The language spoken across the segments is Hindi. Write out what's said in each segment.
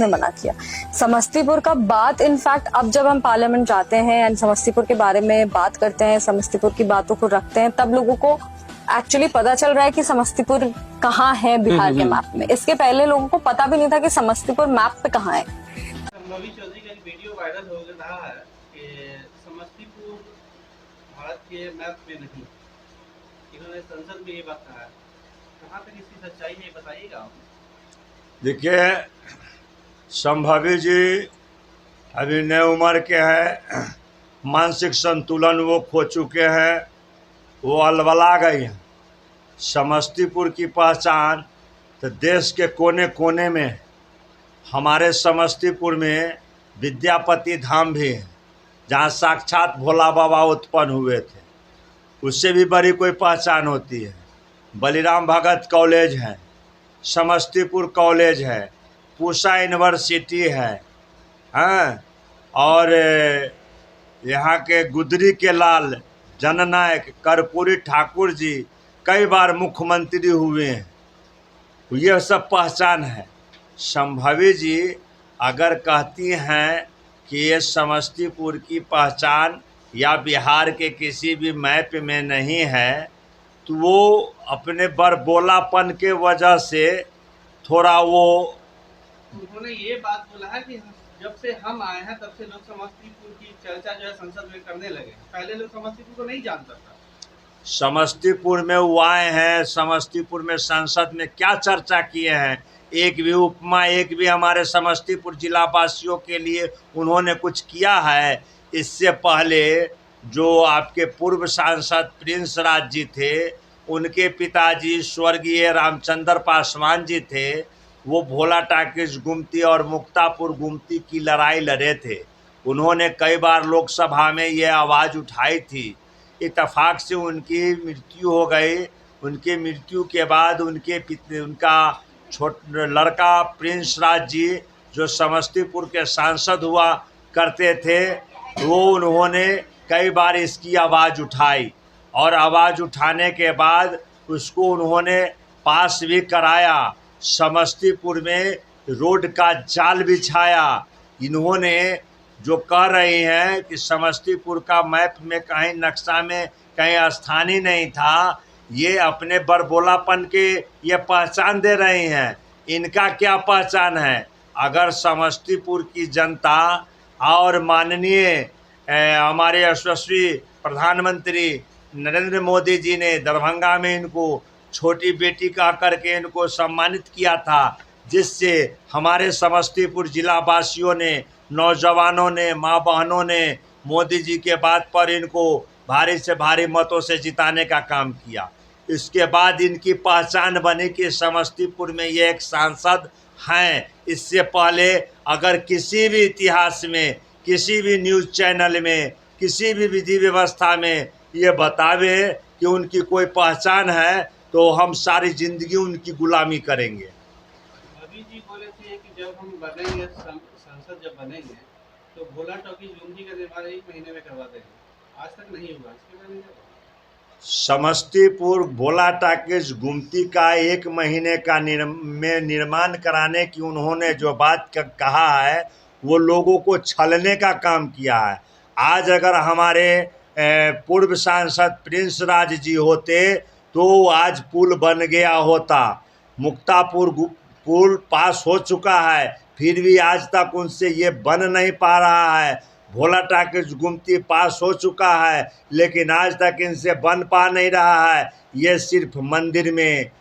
ने मना किया। समस्तीपुर का बात इनफैक्ट अब जब हम पार्लियामेंट जाते हैं एंड समस्तीपुर के बारे में बात करते हैं, समस्तीपुर की बातों को रखते हैं, तब लोगों को एक्चुअली पता चल रहा है कि समस्तीपुर कहाँ है बिहार के मैप में। इसके पहले लोगों को पता भी नहीं था कि समस्तीपुर मैप पे कहाँ है। संभवी चौधरी का एक वीडियो वायरल हो रहा है कि समस्तीपुर भारत के मैप में नहीं, इन्होंने संसद में ये बात कहा है। कहाँ तक इसकी सच्चाई है बताइएगा आप। देखिए, संभवी जी अभी नई उम्र के हैं, मानसिक संतुलन वो खो चुके हैं, वो अलबला गई हैं। समस्तीपुर की पहचान तो देश के कोने कोने में है। हमारे समस्तीपुर में विद्यापति धाम भी है, जहाँ साक्षात भोला बाबा उत्पन्न हुए थे। उससे भी बड़ी कोई पहचान होती है। बलिराम भगत कॉलेज है, समस्तीपुर कॉलेज है, पूसा यूनिवर्सिटी है, हाँ, और यहाँ के गुदरी के लाल जननायक कर्पूरी ठाकुर जी कई बार मुख्यमंत्री हुए हैं। ये सब पहचान है। संभवी जी अगर कहती हैं कि ये समस्तीपुर की पहचान या बिहार के किसी भी मैप में नहीं है, तो वो अपने बड़बोलापन के वजह से थोड़ा वो उन्होंने ये बात बोला है कि जब से हम आए हैं तब से लोग समस्तीपुर की चर्चा जो है संसद में करने लगे। पहले लोग समस्तीपुर को नहीं जानता था। समस्तीपुर में वो आए हैं, समस्तीपुर में संसद में क्या चर्चा किए हैं? एक भी उपमा, एक भी हमारे समस्तीपुर जिला वासियों के लिए उन्होंने कुछ किया है? इससे पहले जो आपके पूर्व सांसद प्रिंस राज जी थे, उनके पिताजी स्वर्गीय रामचंद्र पासवान जी थे। वो भोला टाकिज गुमती और मुक्तापुर गुमती की लड़ाई लड़े थे। उन्होंने कई बार लोकसभा में ये आवाज़ उठाई थी। इत्तेफाक से उनकी मृत्यु हो गई। उनकी मृत्यु के बाद उनका लड़का प्रिंस राज जी जो समस्तीपुर के सांसद हुआ करते थे, वो उन्होंने कई बार इसकी आवाज़ उठाई और आवाज़ उठाने के बाद उसको उन्होंने पास भी कराया। समस्तीपुर में रोड का जाल बिछाया। इन्होंने जो कह रही हैं कि समस्तीपुर का मैप में कहीं नक्शा में कहीं स्थान ही नहीं था, ये अपने बड़बोलापन के ये पहचान दे रही हैं। इनका क्या पहचान है? अगर समस्तीपुर की जनता और माननीय हमारे यशस्वी प्रधानमंत्री नरेंद्र मोदी जी ने दरभंगा में इनको छोटी बेटी कह करके इनको सम्मानित किया था, जिससे हमारे समस्तीपुर जिला वासियों ने, नौजवानों ने, माँ बहनों ने मोदी जी के बात पर इनको भारी से भारी मतों से जिताने का काम किया। इसके बाद इनकी पहचान बनी कि समस्तीपुर में ये एक सांसद हैं। इससे पहले अगर किसी भी इतिहास में, किसी भी न्यूज़ चैनल में, किसी भी विधि व्यवस्था में ये बतावे कि उनकी कोई पहचान है, तो हम सारी ज़िंदगी उनकी गुलामी करेंगे। अभी जी बोले थे कि जब हम बनेंगे, संसद जब बनेंगे तो भोला टॉकीज गुमती का निर्माण 1 महीने में करवा देंगे। आज तक नहीं हुआ, इसके बारे में क्या? समस्तीपुर भोला टाकिज गुमती का 1 महीने का निर्माण कराने की उन्होंने जो बात कहा है, वो लोगों को छलने का काम किया है। आज अगर हमारे पूर्व सांसद प्रिंस राज जी होते तो आज पुल बन गया होता। मुक्तापुर पुल पास हो चुका है, फिर भी आज तक उनसे ये बन नहीं पा रहा है। भोला टाकिज गुमती पास हो चुका है, लेकिन आज तक इनसे बन पा नहीं रहा है। ये सिर्फ मंदिर में,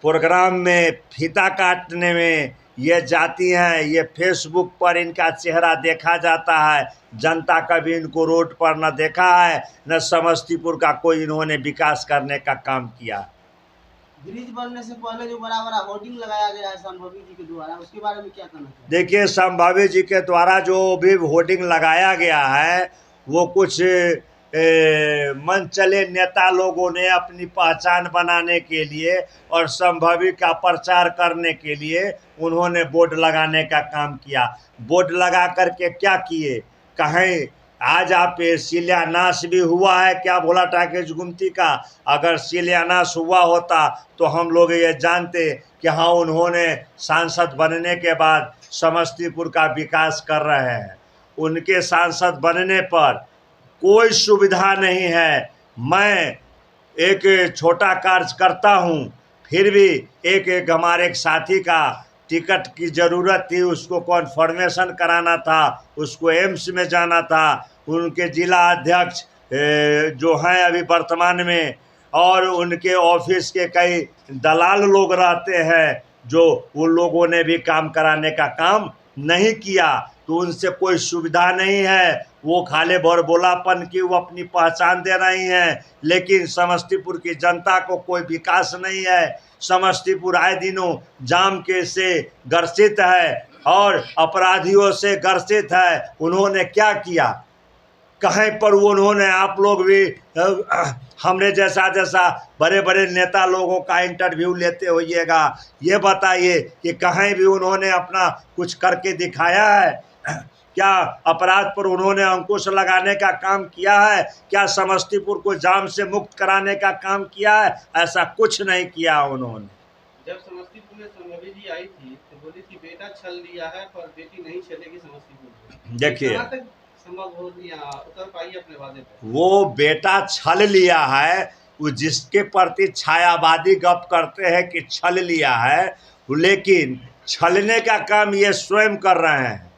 प्रोग्राम में, फीता काटने में ये जाती हैं। ये फेसबुक पर इनका चेहरा देखा जाता है। जनता कभी इनको रोड पर न देखा है, न समस्तीपुर का कोई इन्होंने विकास करने का काम किया। ब्रिज बनने से पहले जो बड़ा बड़ा होर्डिंग लगाया गया है संभवी जी के द्वारा, उसके बारे में क्या कहना चाहिए? देखिए, संभवी जी के द्वारा जो भी होर्डिंग लगाया गया है, वो कुछ मन चले नेता लोगों ने अपनी पहचान बनाने के लिए और संभवी का प्रचार करने के लिए उन्होंने बोर्ड लगाने का काम किया। बोर्ड लगा करके क्या किए? कहीं आज आप शिलान्यास भी हुआ है क्या भोला टाकिज गुमती का? अगर शिलान्यास हुआ होता तो हम लोग ये जानते कि हाँ, उन्होंने सांसद बनने के बाद समस्तीपुर का विकास कर रहे हैं। उनके सांसद बनने पर कोई सुविधा नहीं है। मैं एक छोटा कार्यकर्ता हूँ, फिर भी एक हमारे एक साथी का टिकट की ज़रूरत थी, उसको कॉन्फर्मेशन कराना था, उसको एम्स में जाना था। उनके जिला अध्यक्ष जो हैं अभी वर्तमान में, और उनके ऑफिस के कई दलाल लोग रहते हैं, जो उन लोगों ने भी काम कराने का काम नहीं किया। तो उनसे कोई सुविधा नहीं है। वो खाली बोलापन की वो अपनी पहचान दे रही हैं, लेकिन समस्तीपुर की जनता को कोई विकास नहीं है। समस्तीपुर आए दिनों जाम के से ग्रसित है और अपराधियों से ग्रसित है। उन्होंने क्या किया? कहीं पर उन्होंने, आप लोग भी हमने जैसा बड़े बड़े नेता लोगों का इंटरव्यू लेते होइएगा, ये बताइए कि कहीं भी उन्होंने अपना कुछ करके दिखाया है? क्या अपराध पर उन्होंने अंकुश लगाने का काम किया है? क्या समस्तीपुर को जाम से मुक्त कराने का काम किया है? ऐसा कुछ नहीं किया उन्होंने। जब समस्तीपुर में संभवी जी आई थी तो बोली थी बेटा छल लिया है पर बेटी नहीं चलेगी समस्तीपुर में। देखिए, कहाँ तक संभव हो लिया, उतर पाई अपने वादे पर? वो बेटा छल लिया है, वो जिसके प्रति छायावादी गप करते हैं कि छल लिया है, लेकिन छलने का काम ये स्वयं कर रहे हैं।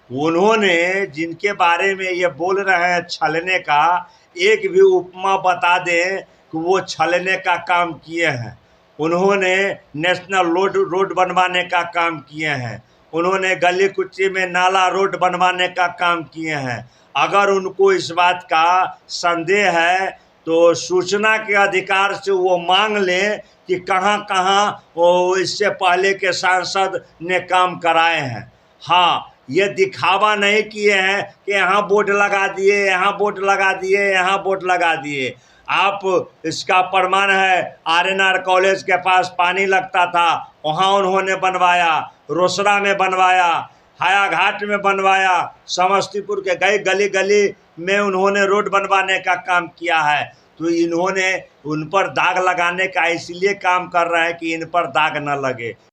उन्होंने जिनके बारे में ये बोल रहे हैं छलने का, एक भी उपमा बता दें कि वो छलने का काम किए हैं। उन्होंने नेशनल रोड बनवाने का काम किए हैं। उन्होंने गली कुच्ची में नाला रोड बनवाने का काम किए हैं। अगर उनको इस बात का संदेह है तो सूचना के अधिकार से वो मांग लें कि कहाँ कहाँ वो इससे पहले के सांसद ने काम कराए हैं। हाँ, ये दिखावा नहीं किए हैं कि यहाँ बोर्ड लगा दिए, यहाँ बोर्ड लगा दिए, यहाँ बोर्ड लगा दिए। आप इसका प्रमाण है, आरएनआर कॉलेज के पास पानी लगता था, वहाँ उन्होंने बनवाया, रोसड़ा में बनवाया, हायाघाट में बनवाया, समस्तीपुर के कई गली गली में उन्होंने रोड बनवाने का काम किया है। तो इन्होंने उन पर दाग लगाने का इसलिए काम कर रहे हैं कि इन पर दाग न लगे।